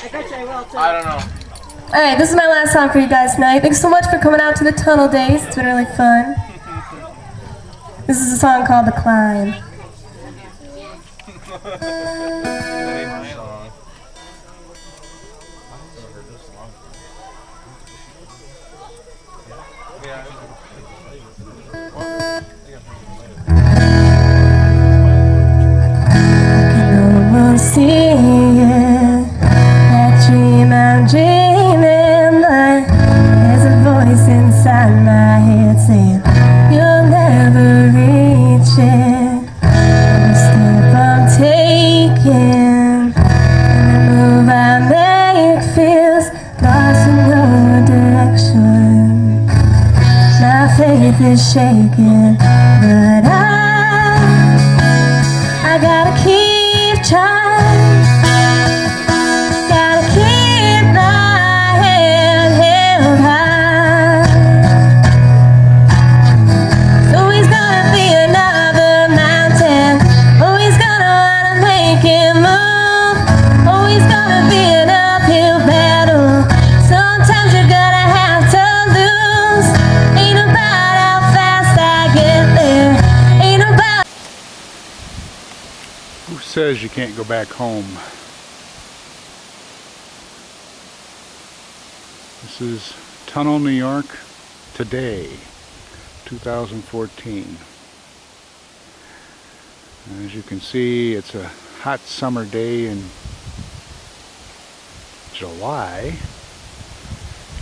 I bet you I will too. I don't know. Alright, this is my last song for you guys tonight. Thanks so much for coming out to the Tunnel Days. It's been really fun. This is a song called The Climb. See it, that dream I'm dreaming, but there's a voice inside my head saying you'll never reach it. Every step I'm taking, every move I make feels lost in no direction. My faith is shaking, but I gotta keep trying. Who says you can't go back home? This is Tunnel, New York, today, 2014. And as you can see, it's a hot summer day in July,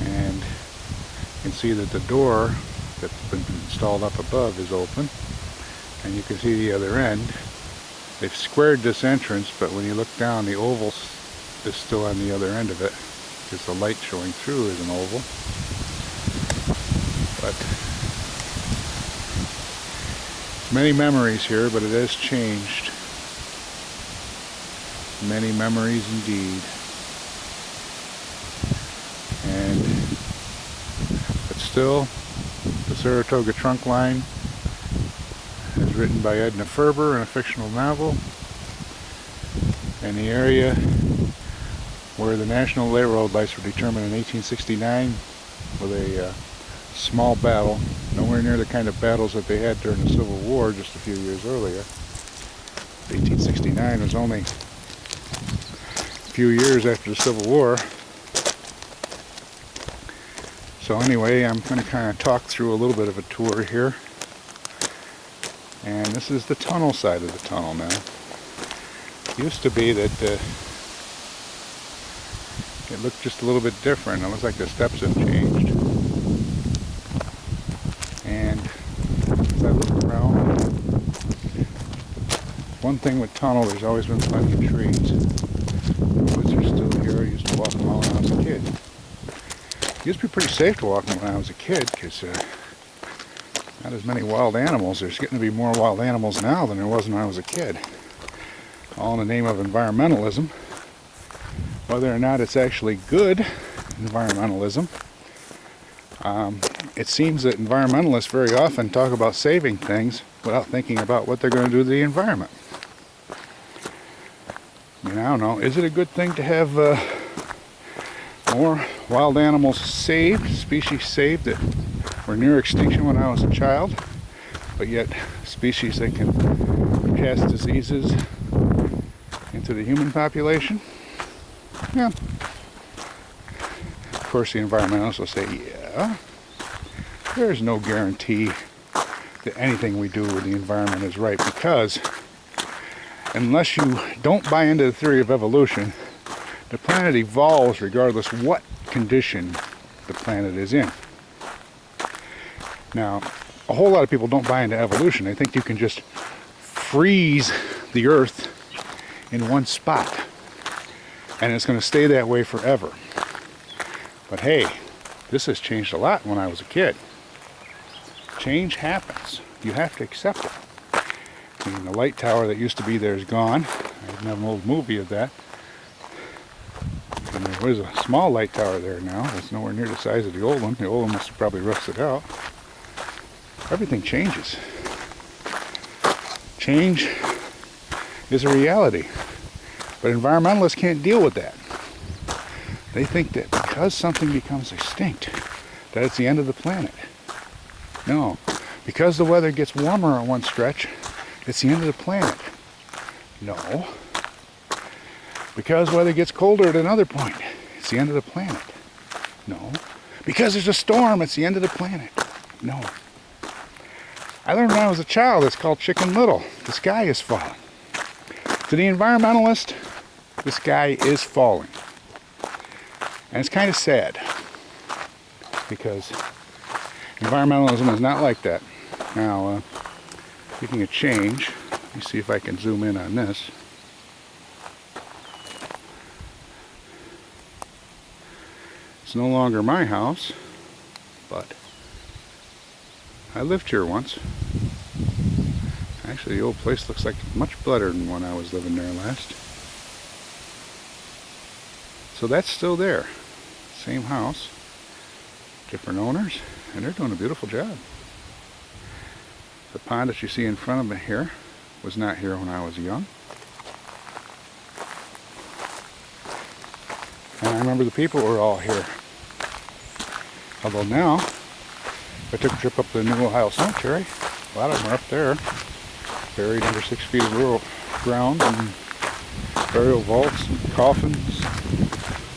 and you can see that the door that's been installed up above is open, and you can see the other end. They've squared this entrance, but when you look down, the oval is still on the other end of it, because the light showing through is an oval. But many memories here, but it has changed. Many memories indeed. But still, the Saratoga Trunk Line is written by Edna Ferber in a fictional novel, and the area where the National Railroad lights were determined in 1869 with a small battle, nowhere near the kind of battles that they had during the Civil War just a few years earlier. 1869 was only a few years after the Civil War. So anyway, I'm going to kind of talk through a little bit of a tour here. And this is the tunnel side of the tunnel now. It used to be that it looked just a little bit different. It looks like the steps have changed. And as I look around, one thing with tunnel, there's always been plenty of trees. The woods are still here. I used to walk them all when I was a kid. It used to be pretty safe to walk them when I was a kid, because not as many wild animals. There's getting to be more wild animals now than there was when I was a kid. All in the name of environmentalism. Whether or not it's actually good environmentalism, it seems that environmentalists very often talk about saving things without thinking about what they're going to do to the environment. I mean, I don't know. Is it a good thing to have more wild animals saved, species saved that were near extinction when I was a child, but yet species that can pass diseases into the human population? Yeah. Of course, the environmentalists will say, yeah, there's no guarantee that anything we do with the environment is right, because unless you don't buy into the theory of evolution, the planet evolves regardless what condition the planet is in. Now, a whole lot of people don't buy into evolution. They think you can just freeze the Earth in one spot and it's going to stay that way forever. But hey, this has changed a lot when I was a kid. Change happens. You have to accept it. I mean, the light tower that used to be there is gone. I have an old movie of that. And there was a small light tower there now. It's nowhere near the size of the old one. The old one must have probably rusted out. Everything changes. Change is a reality. But environmentalists can't deal with that. They think that because something becomes extinct, that it's the end of the planet. No. Because the weather gets warmer on one stretch, it's the end of the planet. No. Because weather gets colder at another point, it's the end of the planet. No. Because there's a storm, it's the end of the planet. No. I learned when I was a child, it's called Chicken Little. The sky is falling. To the environmentalist, the sky is falling. And it's kind of sad, because environmentalism is not like that. Now, speaking of change, let me see if I can zoom in on this. It's no longer my house, but I lived here once. Actually, the old place looks like much better than when I was living there last. So that's still there. Same house, different owners, and they're doing a beautiful job. The pond that you see in front of me here was not here when I was young. And I remember the people were all here. Although now, if I took a trip up to the New Ohio Cemetery, a lot of them are up there, buried under 6 feet of rural ground, and burial vaults, and coffins,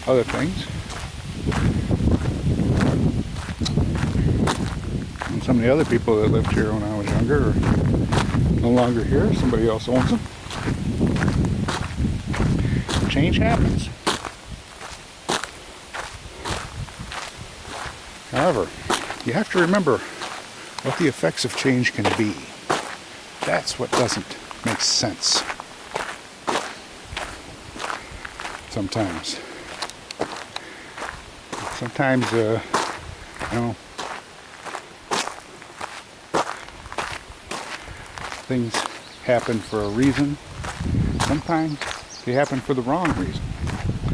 other things. And some of the other people that lived here when I was younger are no longer here. Somebody else owns them. Change happens. However, you have to remember what the effects of change can be. That's what doesn't make sense sometimes. Sometimes, you know, things happen for a reason. Sometimes they happen for the wrong reason.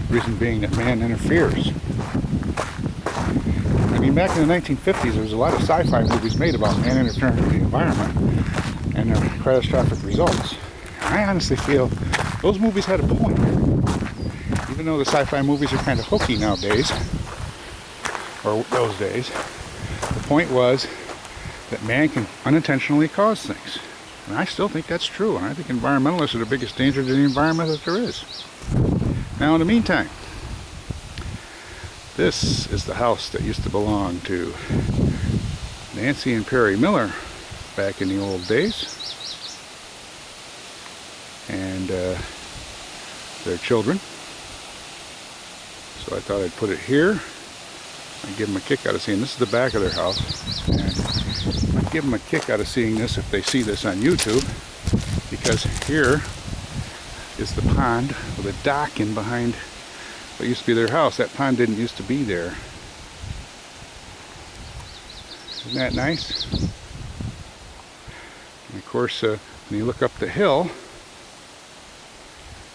Reason being that man interferes. I mean, back in the 1950s, there was a lot of sci-fi movies made about man interfering with the environment and their catastrophic results. I honestly feel those movies had a point. Even though the sci-fi movies are kind of hokey nowadays, or those days, the point was that man can unintentionally cause things. And I still think that's true, and I think environmentalists are the biggest danger to the environment that there is. Now, in the meantime, this is the house that used to belong to Nancy and Perry Miller back in the old days, and their children. So I thought I'd put it here. I'd give them a kick out of seeing this. Is the back of their house, and I'd give them a kick out of seeing this if they see this on YouTube, because here is the pond with a dock in behind what used to be their house. That pond didn't used to be there. Isn't that nice? And of course, when you look up the hill,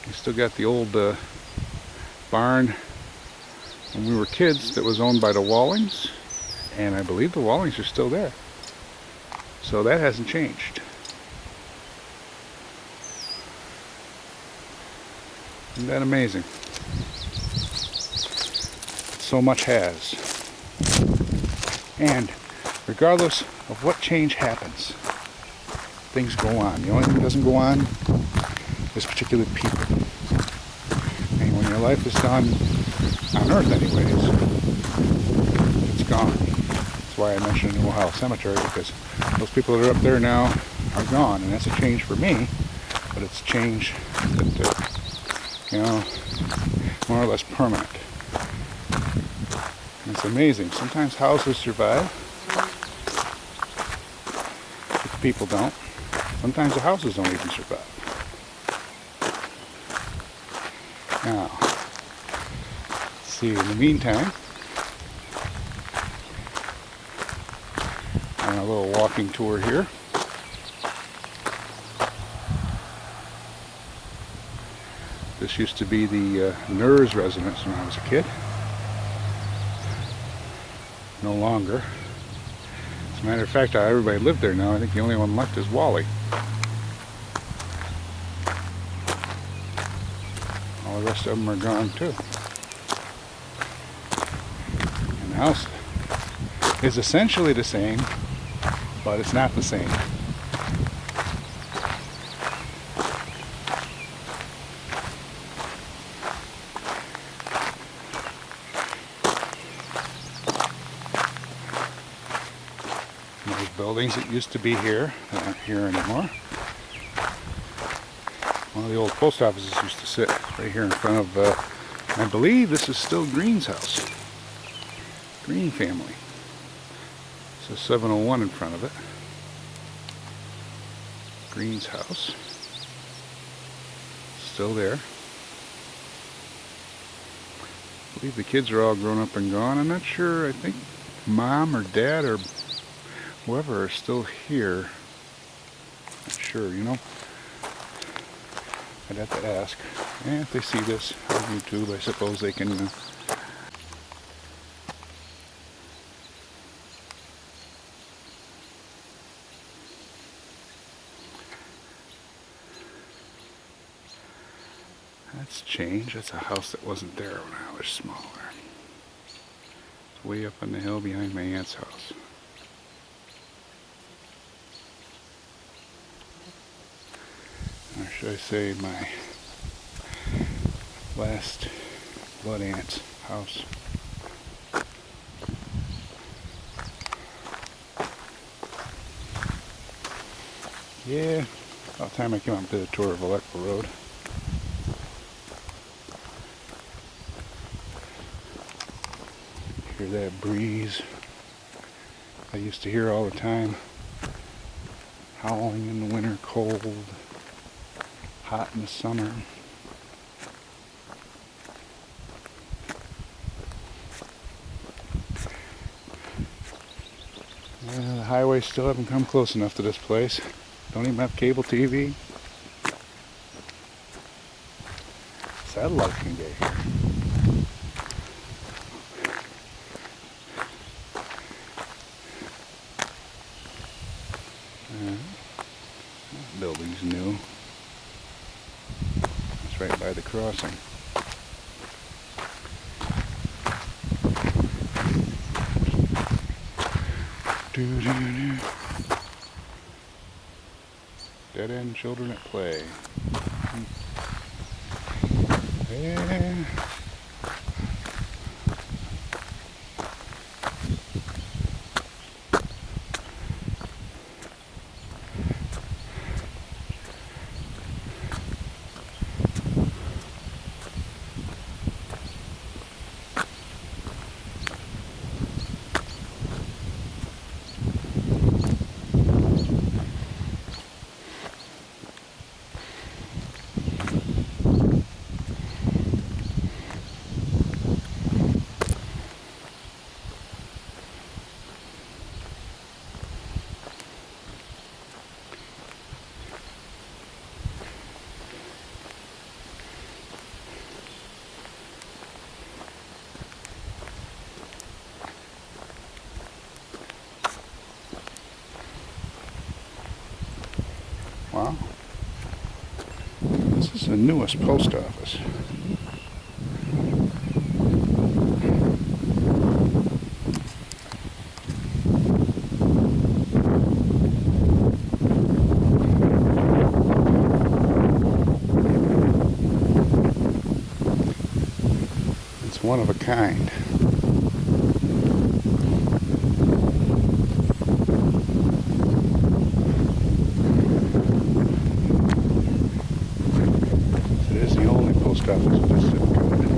you still got the old barn when we were kids that was owned by the Wallings, and I believe the Wallings are still there. So that hasn't changed. Isn't that amazing? So much has. And regardless of what change happens, things go on. The only thing that doesn't go on is particular people. And when your life is done, on Earth anyways, it's gone. That's why I mentioned New Ohio Cemetery, because those people that are up there now are gone, and that's a change for me, but it's a change that, you know, more or less permanent. And it's amazing. Sometimes houses survive, but the people don't. Sometimes the houses don't even survive. Now, let's see, in the meantime, on a little walking tour here. This used to be the NERS residence when I was a kid. No longer. As a matter of fact, everybody lived there now. I think the only one left is Wally. All the rest of them are gone too. house is essentially the same, but it's not the same. Those buildings that used to be here that aren't here anymore. One of the old post offices used to sit right here in front of, I believe this is still Green's house. Green family. So 701 in front of it. Green's house. Still there. I believe the kids are all grown up and gone. I'm not sure. I think mom or dad or whoever are still here. Not sure, you know. I'd have to ask. And if they see this on YouTube, I suppose they can. That's changed. That's a house that wasn't there when I was smaller. It's way up on the hill behind my aunt's house. Or should I say my last blood aunt's house. Yeah, about time I came up to the tour of Alequa Road. Hear that breeze I used to hear all the time, howling in the winter, cold, hot in the summer. The highways still haven't come close enough to this place. Don't even have cable TV. Satellite can get here. Building's new. It's right by the crossing. Doo-doo-doo. Dead end children at play. Yeah. Wow. This is the newest post office. It's one of a kind. Post office with this zip code.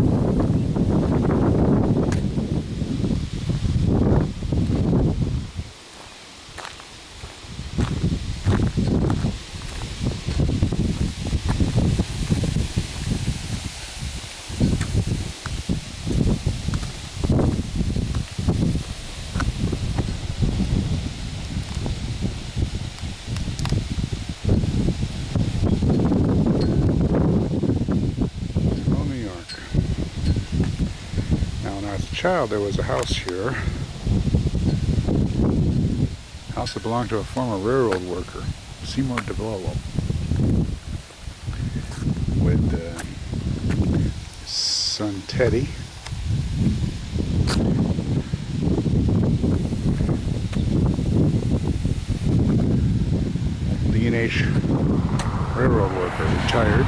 As a child, there was a house here. House that belonged to a former railroad worker, Seymour DeVillo, with son Teddy Nash, railroad worker, retired.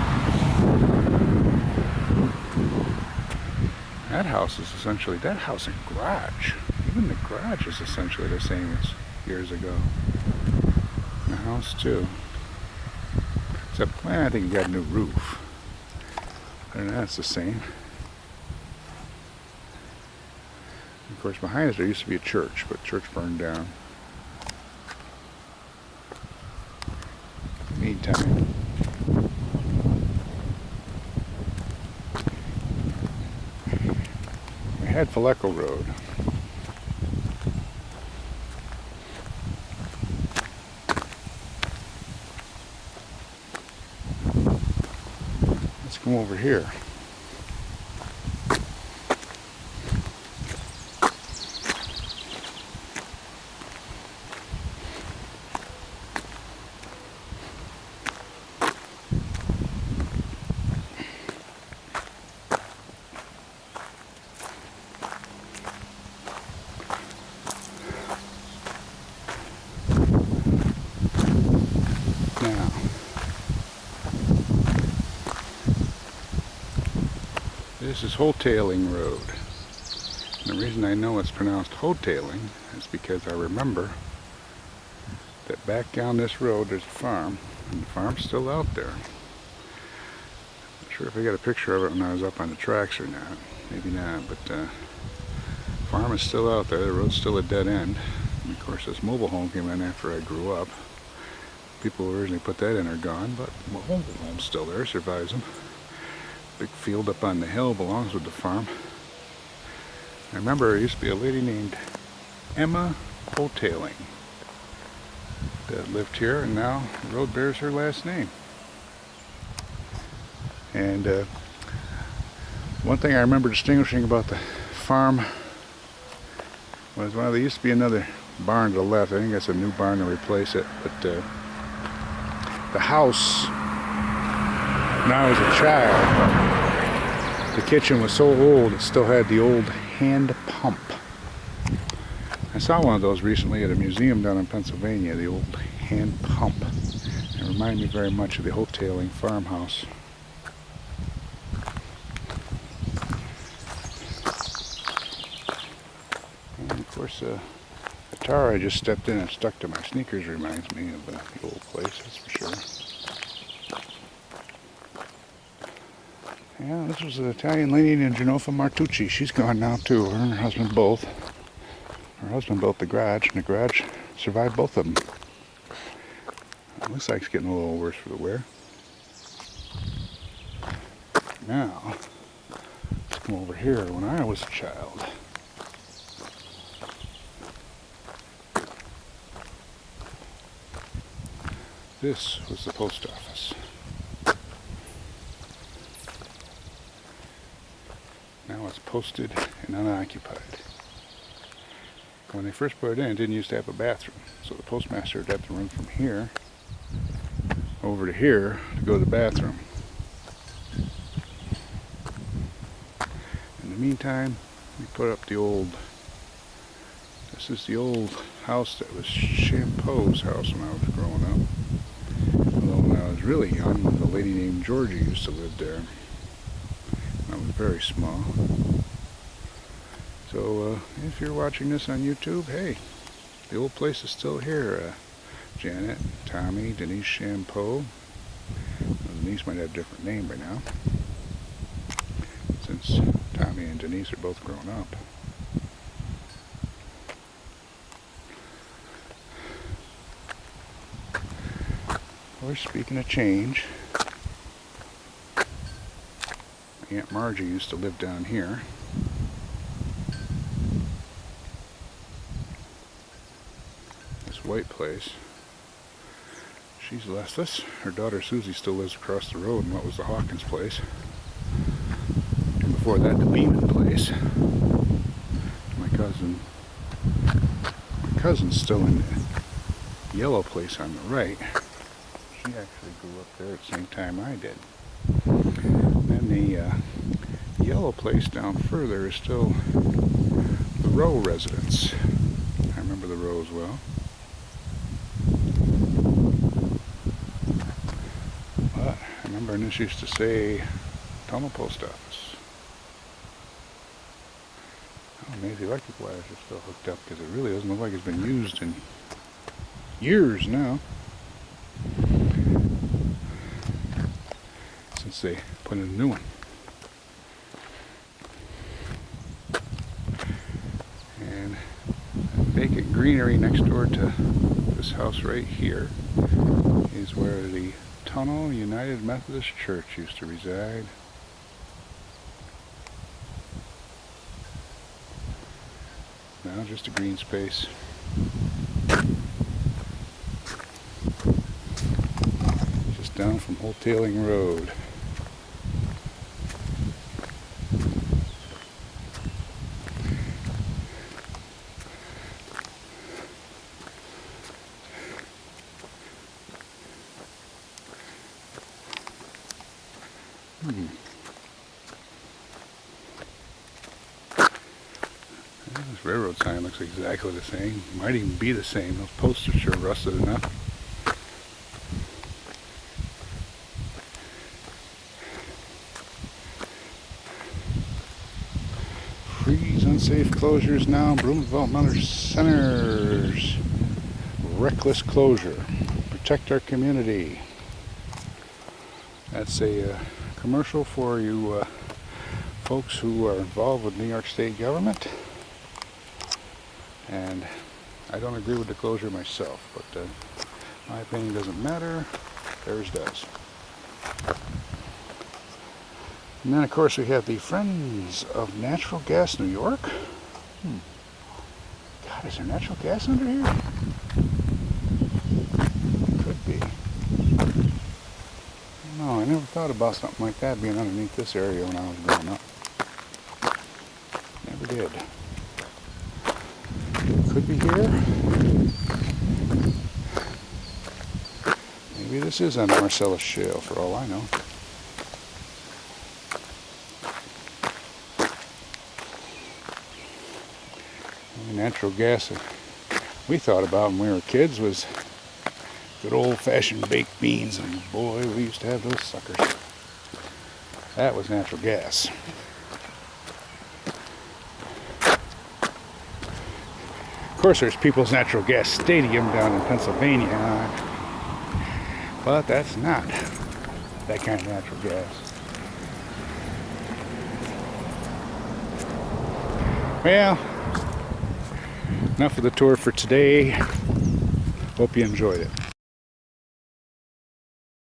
That house is essentially, that house and garage, even the garage is essentially the same as years ago. The house too. Except, well, I think it got a new roof. Other than that, it's the same. Of course, behind us there used to be a church, but the church burned down. Meantime, we had Flecko Road. Let's come over here. Now, this is Hotelling Road. And the reason I know it's pronounced Hotelling is because I remember that back down this road there's a farm, and the farm's still out there. Not sure if I got a picture of it when I was up on the tracks or not. Maybe not, but the farm is still out there. The road's still a dead end. And of course, this mobile home came in after I grew up. People who originally put that in are gone, but the mobile home's still there, survives them. Big field up on the hill belongs with the farm. I remember there used to be a lady named Emma Hotelling that lived here, and now the road bears her last name. And one thing I remember distinguishing about the farm was, well, there used to be another barn to the left. I think that's a new barn to replace it, but the house, when I was a child, the kitchen was so old it still had the old hand pump. I saw one of those recently at a museum down in Pennsylvania, the old hand pump. It reminded me very much of the Hotelling farmhouse. And of course, the tar I just stepped in and stuck to my sneakers reminds me of the old place, that's for sure. Yeah, this was an Italian lady named Genofa Martucci. She's gone now too, her and her husband both. Her husband built the garage, and the garage survived both of them. It looks like it's getting a little worse for the wear. Now, let's come over here when I was a child. This was the post office. Now it's posted and unoccupied. When they first put it in, it didn't used to have a bathroom. So the postmaster would have to run from here over to here to go to the bathroom. In the meantime, we put up the old, this is the old house that was Champeau's house when I was growing up. Although when I was really young, a lady named Georgie used to live there. I was very small. So if you're watching this on YouTube, hey, the old place is still here. Janet, Tommy, Denise Champeau. Well, Denise might have a different name by now, since Tommy and Denise are both grown up. Of course, speaking of change, Aunt Margie used to live down here. This white place. She's left us. Her daughter Susie still lives across the road in what was the Hawkins place. And before that, the Beeman place. My cousin's still in the yellow place on the right. She actually grew up there at the same time I did. And the yellow place down further is still the Rowe residence. I remember the Rows well. Remember, this used to say Tunnel Post Office. Oh, maybe the electric wires are still hooked up because it really doesn't look like it's been used in years now. Since they put in a new one. And vacant greenery next door to this house right here is where the Tunnel United Methodist Church used to reside. Now just a green space. Just down from Old Tailing Road. This railroad sign looks exactly the same. Might even be the same. Those posts are sure rusted enough. Freeze unsafe closures now. Broome Developmental Centers. Reckless closure. Protect our community. That's a commercial for you folks who are involved with New York State government. And I don't agree with the closure myself, but my opinion doesn't matter. Theirs does. And then, of course, we have the Friends of Natural Gas New York. God, is there natural gas under here? Could be. No, I never thought about something like that being underneath this area when I was growing up. Never did. Could be here. Maybe this is on Marcellus Shale for all I know. Natural gas that we thought about when we were kids was good old-fashioned baked beans, and boy, we used to have those suckers. That was natural gas. Of course, there's People's Natural Gas Stadium down in Pennsylvania, but that's not that kind of natural gas. Well, enough of the tour for today. Hope you enjoyed it.